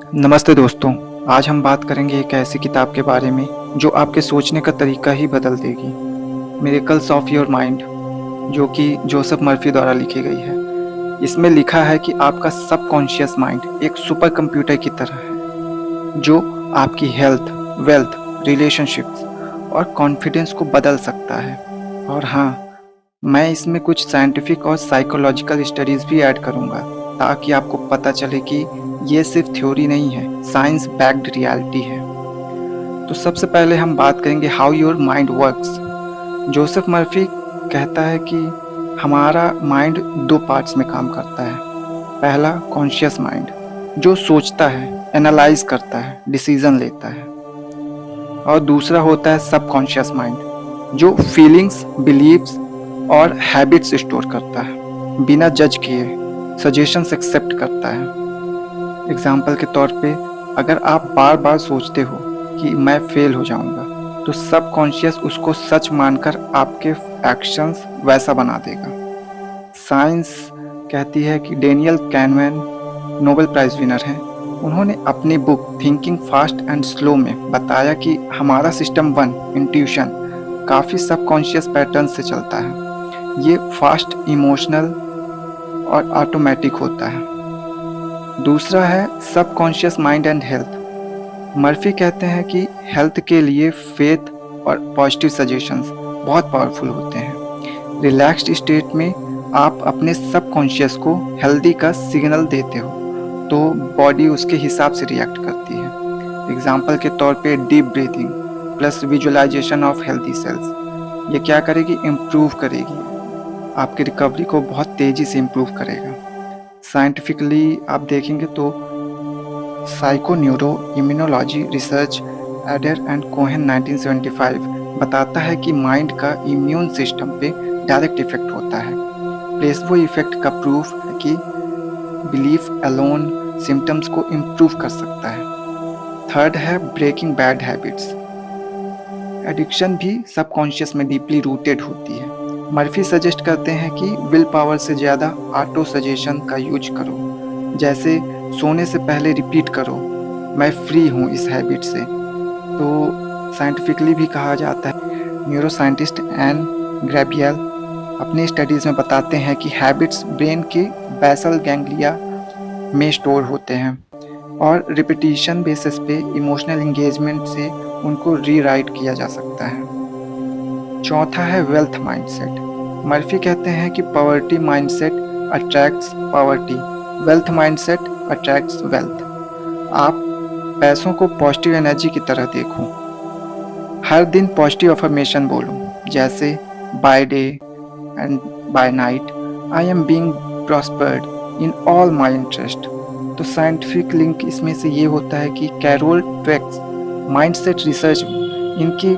नमस्ते दोस्तों। आज हम बात करेंगे एक ऐसी किताब के बारे में जो आपके सोचने का तरीका ही बदल देगी। मिरेकल्स ऑफ योर माइंड, जो कि जोसेफ मर्फी द्वारा लिखी गई है। इसमें लिखा है कि आपका सबकॉन्शियस माइंड एक सुपर कंप्यूटर की तरह है जो आपकी हेल्थ, वेल्थ, रिलेशनशिप्स और कॉन्फिडेंस को बदल सकता है। और हाँ, मैं इसमें कुछ साइंटिफिक और साइकोलॉजिकल स्टडीज भी ऐड करूंगा ताकि आपको पता चले कि ये सिर्फ थ्योरी नहीं है, साइंस बैक्ड रियलिटी है। तो सबसे पहले हम बात करेंगे how your mind works. Joseph Murphy कहता है कि हमारा माइंड दो पार्ट्स में काम करता है। पहला कॉन्शियस माइंड, जो सोचता है, एनालाइज करता है, डिसीजन लेता है। और दूसरा होता है सबकॉन्शियस माइंड, जो फीलिंग्स, बिलीव्स और हैबिट्स स्टोर करता है, बिना जज किए सजेशंस एक्सेप्ट करता है। एग्जाम्पल के तौर पे, अगर आप बार बार सोचते हो कि मैं फेल हो जाऊंगा, तो सबकॉन्शियस उसको सच मानकर आपके एक्शंस वैसा बना देगा। साइंस कहती है कि Daniel Kahneman Nobel prize winner हैं। उन्होंने अपनी book thinking fast and slow में बताया कि हमारा सिस्टम 1 इंट्यूशन काफ़ी सबकॉन्शियस पैटर्न से चलता है। ये फास्ट, इमोशनल और ऑटोमेटिक होता है। दूसरा है subconscious mind and health. Murphy कहते हैं कि हेल्थ के लिए फेथ और पॉजिटिव सजेशंस बहुत पावरफुल होते हैं। रिलैक्स्ड स्टेट में आप अपने सबकॉन्शियस को हेल्दी का सिग्नल देते हो तो बॉडी उसके हिसाब से रिएक्ट करती है। एग्जाम्पल के तौर पे deep breathing plus visualization of healthy cells, ये क्या करेगी? इम्प्रूव करेगी, आपकी रिकवरी को बहुत तेज़ी से इम्प्रूव करेगा। साइंटिफिकली आप देखेंगे तो psychoneuroimmunology research Ader and Cohen 1975 बताता है कि माइंड का इम्यून सिस्टम पे डायरेक्ट इफेक्ट होता है। प्लेसबो इफेक्ट का प्रूफ है कि बिलीफ अलोन सिम्टम्स को इम्प्रूव कर सकता है। थर्ड है ब्रेकिंग बैड हैबिट्स। एडिक्शन भी सबकॉन्शियस में डीपली रूटेड होती है। मर्फी सजेस्ट करते हैं कि विल पावर से ज़्यादा ऑटो सजेशन का यूज करो। जैसे सोने से पहले रिपीट करो, मैं फ्री हूँ इस हैबिट से। तो साइंटिफिकली भी कहा जाता है। न्यूरो साइंटिस्ट एन ग्रेबियल अपनी स्टडीज़ में बताते हैं कि हैबिट्स ब्रेन के बेसल गैंग्लिया में स्टोर होते हैं और रिपीटिशन बेसिस पे इमोशनल एंगेजमेंट से उनको रीराइट किया जा सकता है। चौथा है वेल्थ माइंडसेट। मर्फी कहते हैं कि poverty mindset attracts poverty, wealth mindset attracts wealth. आप पैसों को पॉजिटिव एनर्जी की तरह देखो। हर दिन पॉजिटिव अफर्मेशन बोलो, जैसे by day and by night I am being prospered in all my interest. तो साइंटिफिक लिंक इसमें से ये होता है कि कैरोल ट्वेक्स माइंडसेट रिसर्च, इनकी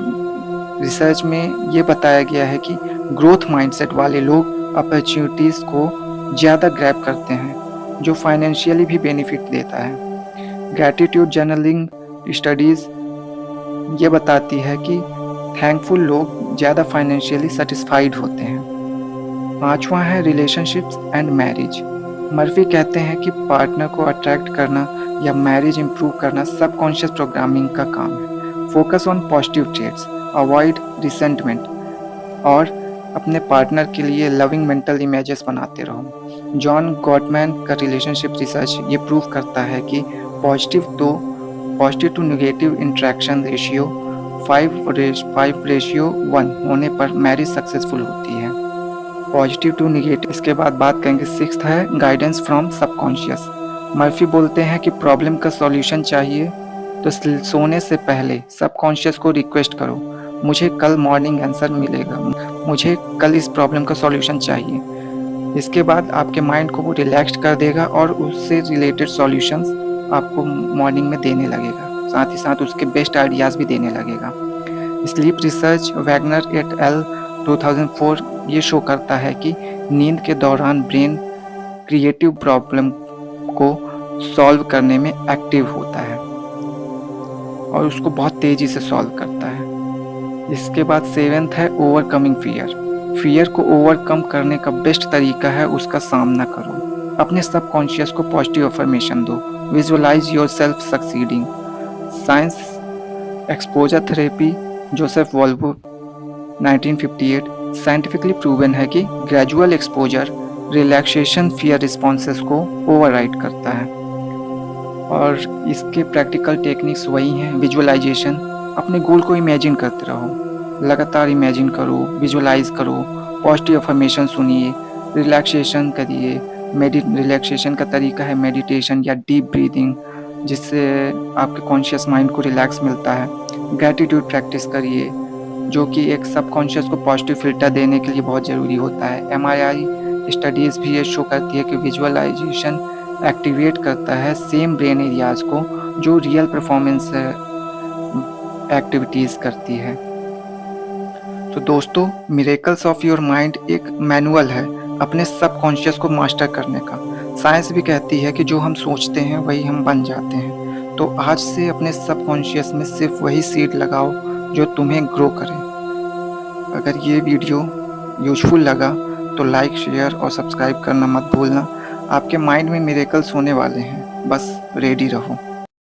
रिसर्च में ये बताया गया है कि ग्रोथ माइंडसेट वाले लोग अपॉर्चुनिटीज़ को ज़्यादा ग्रैब करते हैं, जो फाइनेंशियली भी बेनिफिट देता है। ग्रैटिट्यूड जर्नलिंग स्टडीज़ ये बताती है कि थैंकफुल लोग ज़्यादा फाइनेंशियली सेटिस्फाइड होते हैं। पांचवा है रिलेशनशिप्स एंड मैरिज। मर्फी कहते हैं कि पार्टनर को अट्रैक्ट करना या मैरिज इंप्रूव करना सबकॉन्शियस प्रोग्रामिंग का काम है। Focus on positive traits, avoid resentment और अपने पार्टनर के लिए लविंग मेंटल इमेजेस बनाते रहो। जॉन गॉटमैन का रिलेशनशिप रिसर्च ये प्रूव करता है कि positive to negative interaction ratio 5:1 होने पर मैरिज सक्सेसफुल होती है। Positive to negative. इसके बाद बात करेंगे, सिक्स्थ है गाइडेंस फ्रॉम सबकॉन्शियस। मर्फी बोलते हैं कि प्रॉब्लम का सॉल्यूशन चाहिए तो सोने से पहले सबकॉन्शियस को रिक्वेस्ट करो, मुझे कल मॉर्निंग आंसर मिलेगा, मुझे कल इस प्रॉब्लम का सॉल्यूशन चाहिए। इसके बाद आपके माइंड को वो रिलैक्स कर देगा और उससे रिलेटेड सॉल्यूशंस आपको मॉर्निंग में देने लगेगा, साथ ही साथ उसके बेस्ट आइडियाज़ भी देने लगेगा। Sleep research Wagner et al 2004 ये शो करता है कि नींद के दौरान ब्रेन क्रिएटिव प्रॉब्लम को सॉल्व करने में एक्टिव होता है और उसको बहुत तेज़ी से सॉल्व करता है। इसके बाद सेवेंथ है ओवरकमिंग फियर। फियर को ओवरकम करने का बेस्ट तरीका है उसका सामना करो। अपने सबकॉन्शियस को पॉजिटिव अफर्मेशन दो, visualize yourself succeeding. Science exposure therapy, Joseph Wolpe 1958, scientifically proven है कि gradual exposure relaxation fear responses को ओवरराइड करता है। और इसके प्रैक्टिकल टेक्निक्स वही हैं। विजुअलाइजेशन, अपने गोल को इमेजिन करते रहो, लगातार इमेजिन करो, विजुअलाइज करो, पॉजिटिव अफर्मेशन सुनिए, रिलैक्सेशन करिए। रिलैक्सेशन का तरीका है मेडिटेशन या डीप ब्रीदिंग, जिससे आपके कॉन्शियस माइंड को रिलैक्स मिलता है। ग्रैटिट्यूड प्रैक्टिस करिए, जो कि एक सबकॉन्शियस को पॉजिटिव फिल्टर देने के लिए बहुत ज़रूरी होता है। MRI स्टडीज़ भी ये शो करती है कि विजुअलाइजेशन एक्टिवेट करता है सेम ब्रेन एरियाज़ को जो रियल परफॉर्मेंस एक्टिविटीज़ करती है। तो दोस्तों, मिरेकल्स ऑफ योर माइंड एक मैनुअल है अपने सबकॉन्शियस को मास्टर करने का। साइंस भी कहती है कि जो हम सोचते हैं वही हम बन जाते हैं। तो आज से अपने सबकॉन्शियस में सिर्फ वही सीड लगाओ जो तुम्हें ग्रो करे। अगर ये वीडियो यूजफुल लगा तो लाइक, शेयर और सब्सक्राइब करना मत भूलना। आपके माइंड में मिरेकल्स होने वाले हैं, बस रेडी रहो।